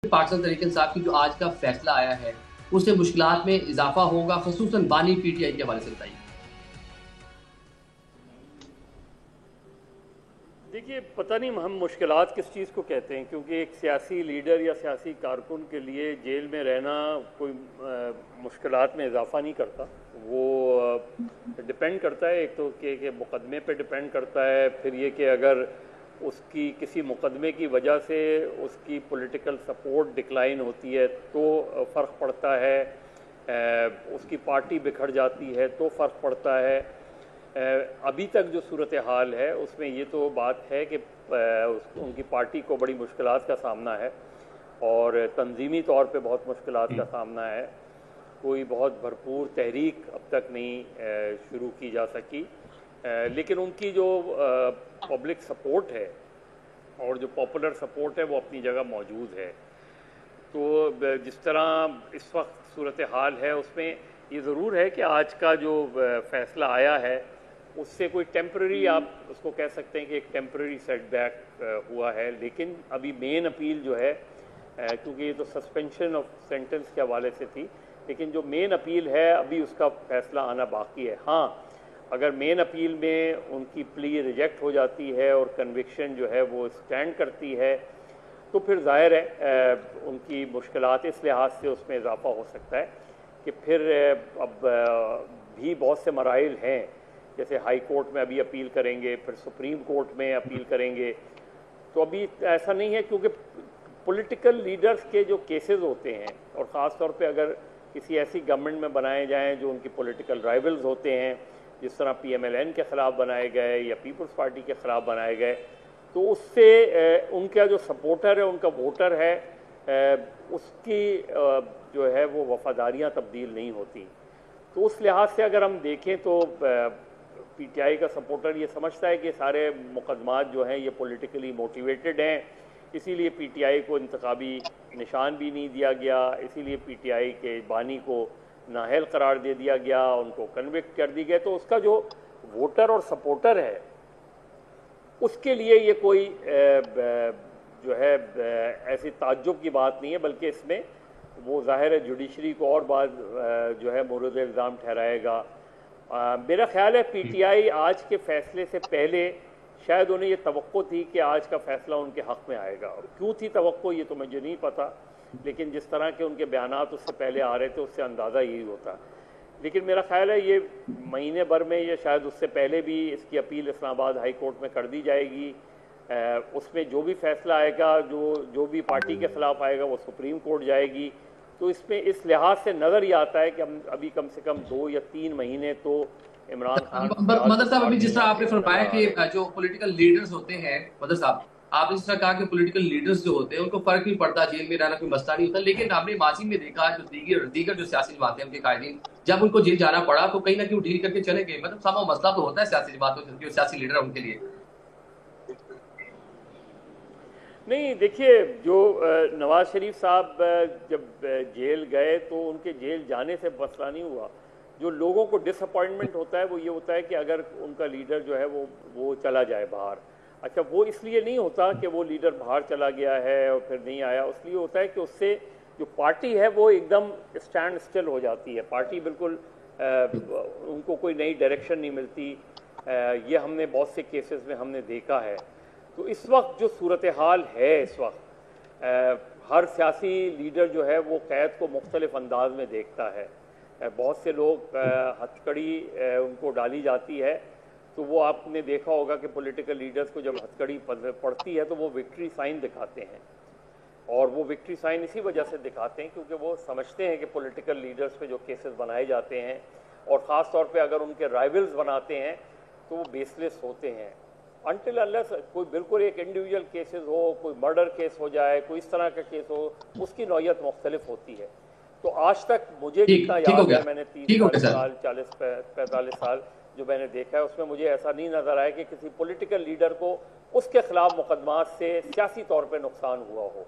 پاکستان تحریک انصاف کی جو آج کا فیصلہ آیا ہے اس سے مشکلات میں اضافہ ہوگا، خصوصاً بانی پی ٹی آئی کے حوالے سے بتائیے۔ دیکھیے، پتہ نہیں ہم مشکلات کس چیز کو کہتے ہیں، کیونکہ ایک سیاسی لیڈر یا سیاسی کارکن کے لیے جیل میں رہنا کوئی مشکلات میں اضافہ نہیں کرتا۔ وہ ڈپینڈ کرتا ہے ایک تو کہ مقدمے پہ ڈپینڈ کرتا ہے، پھر یہ کہ اگر اس کی کسی مقدمے کی وجہ سے اس کی پولیٹیکل سپورٹ ڈکلائن ہوتی ہے تو فرق پڑتا ہے، اس کی پارٹی بکھر جاتی ہے تو فرق پڑتا ہے۔ ابھی تک جو صورتحال ہے اس میں یہ تو بات ہے کہ ان کی پارٹی کو بڑی مشکلات کا سامنا ہے اور تنظیمی طور پہ بہت مشکلات کا سامنا ہے۔ کوئی بہت بھرپور تحریک اب تک نہیں شروع کی جا سکی، لیکن ان کی جو پبلک سپورٹ ہے اور جو پاپولر سپورٹ ہے وہ اپنی جگہ موجود ہے۔ تو جس طرح اس وقت صورتحال ہے اس میں یہ ضرور ہے کہ آج کا جو فیصلہ آیا ہے اس سے کوئی ٹیمپرری، آپ اس کو کہہ سکتے ہیں کہ ایک ٹیمپرری سیٹ بیک ہوا ہے، لیکن ابھی مین اپیل جو ہے، کیونکہ یہ تو سسپینشن آف سینٹنس کے حوالے سے تھی، لیکن جو مین اپیل ہے ابھی اس کا فیصلہ آنا باقی ہے۔ ہاں، اگر مین اپیل میں ان کی پلی ریجیکٹ ہو جاتی ہے اور کنوکشن جو ہے وہ اسٹینڈ کرتی ہے تو پھر ظاہر ہے ان کی مشکلات اس لحاظ سے اس میں اضافہ ہو سکتا ہے کہ پھر اب بھی بہت سے مراحل ہیں، جیسے ہائی کورٹ میں ابھی اپیل کریں گے، پھر سپریم کورٹ میں اپیل کریں گے۔ تو ابھی ایسا نہیں ہے، کیونکہ پولیٹیکل لیڈرز کے جو کیسز ہوتے ہیں، اور خاص طور پہ اگر کسی ایسی گورنمنٹ میں بنائے جائیں جو ان کی پولیٹیکل رائیولز ہوتے ہیں، جس طرح پی ایم ایل این کے خلاف بنائے گئے یا پیپلز پارٹی کے خلاف بنائے گئے، تو اس سے ان کا جو سپورٹر ہے، ان کا ووٹر ہے، اس کی جو ہے وہ وفاداریاں تبدیل نہیں ہوتی۔ تو اس لحاظ سے اگر ہم دیکھیں تو پی ٹی آئی کا سپورٹر یہ سمجھتا ہے کہ سارے مقدمات جو ہیں یہ پولیٹیکلی موٹیویٹڈ ہیں، اسی لیے پی ٹی آئی کو انتخابی نشان بھی نہیں دیا گیا، اسی لیے پی ٹی آئی کے بانی کو نااہل قرار دے دیا گیا، ان کو کنوکٹ کر دی گئے۔ تو اس کا جو ووٹر اور سپورٹر ہے اس کے لیے یہ کوئی جو ہے ایسی تعجب کی بات نہیں ہے، بلکہ اس میں وہ ظاہر ہے جوڈیشری کو اور بعد جو ہے مورد الزام ٹھہرائے گا۔ میرا خیال ہے پی ٹی آئی آج کے فیصلے سے پہلے شاید انہیں یہ توقع تھی کہ آج کا فیصلہ ان کے حق میں آئے گا، اور کیوں تھی توقع یہ تو مجھے نہیں پتا، لیکن جس طرح کے ان کے بیانات اس سے پہلے آ رہے تھے اس سے اندازہ یہی ہوتا۔ لیکن میرا خیال ہے یہ مہینے بھر میں یا شاید اس سے پہلے بھی اس کی اپیل اسلام آباد ہائی کورٹ میں کر دی جائے گی۔ اس میں جو بھی فیصلہ آئے گا، جو بھی پارٹی کے خلاف آئے گا وہ سپریم کورٹ جائے گی۔ تو اس میں اس لحاظ سے نظر یہ آتا ہے کہ ہم ابھی کم سے کم 2 یا 3 مہینے تو عمران خان مدر صاحب، ابھی جس طرح آپ نے فرمایا کہ جو پولیٹیکل لیڈرز ہوتے ہیں، مدر صاحب آپ نے جس طرح کہا کہ پولیٹیکل لیڈرز جو ہوتے ہیں ان کو فرق نہیں پڑتا، جیل میں رہنا کوئی مسئلہ نہیں ہوتا، لیکن ہم نے ماضی میں دیکھا جو دیگر جو سیاسی جماعتیں ان کے قائدین جب ان کو جیل جانا پڑا تو کہیں نہ کہیں ڈھیل کر کے چلے گئے۔ مطلب سامو مسئلہ تو ہوتا ہے سیاسی جماعتوں جو سیاسی لیڈر ان کے لیے۔ نہیں، دیکھیے جو نواز شریف صاحب جب جیل گئے تو ان کے جیل جانے سے مسئلہ نہیں ہوا۔ جو لوگوں کو ڈس اپوائنٹمنٹ ہوتا ہے وہ یہ ہوتا ہے کہ اگر ان کا لیڈر جو ہے وہ چلا جائے باہر۔ اچھا، وہ اس لیے نہیں ہوتا کہ وہ لیڈر باہر چلا گیا ہے اور پھر نہیں آیا، اس لیے ہوتا ہے کہ اس سے جو پارٹی ہے وہ ایک دم اسٹینڈ اسٹل ہو جاتی ہے، پارٹی بالکل ان کو کوئی نئی ڈائریکشن نہیں ملتی۔ یہ ہم نے بہت سے کیسز میں ہم نے دیکھا ہے۔ تو اس وقت جو صورتحال ہے، اس وقت ہر سیاسی لیڈر جو ہے وہ قید کو مختلف انداز میں دیکھتا ہے۔ بہت سے لوگ ہتھکڑی ان کو ڈالی جاتی ہے تو وہ آپ نے دیکھا ہوگا کہ پولیٹیکل لیڈرز کو جب ہتھکڑی پڑتی ہے تو وہ وکٹری سائن دکھاتے ہیں، اور وہ وکٹری سائن اسی وجہ سے دکھاتے ہیں کیونکہ وہ سمجھتے ہیں کہ پولیٹیکل لیڈرز پہ جو کیسز بنائے جاتے ہیں، اور خاص طور پہ اگر ان کے رائیولز بناتے ہیں تو وہ بیس لیس ہوتے ہیں۔ انٹل انلیس کوئی بالکل ایک انڈیویجول کیسز ہو، کوئی مرڈر کیس ہو جائے، کوئی اس طرح کا کیس ہو، اس کی نوعیت مختلف ہوتی ہے۔ تو آج تک مجھے جتنا یاد ہے، میں نے 30-40 سال 40-45 سال جو میں نے دیکھا ہے، اس میں مجھے ایسا نہیں نظر آیا کہ کسی پولیٹیکل لیڈر کو اس کے خلاف مقدمات سے سیاسی طور پہ نقصان ہوا ہو۔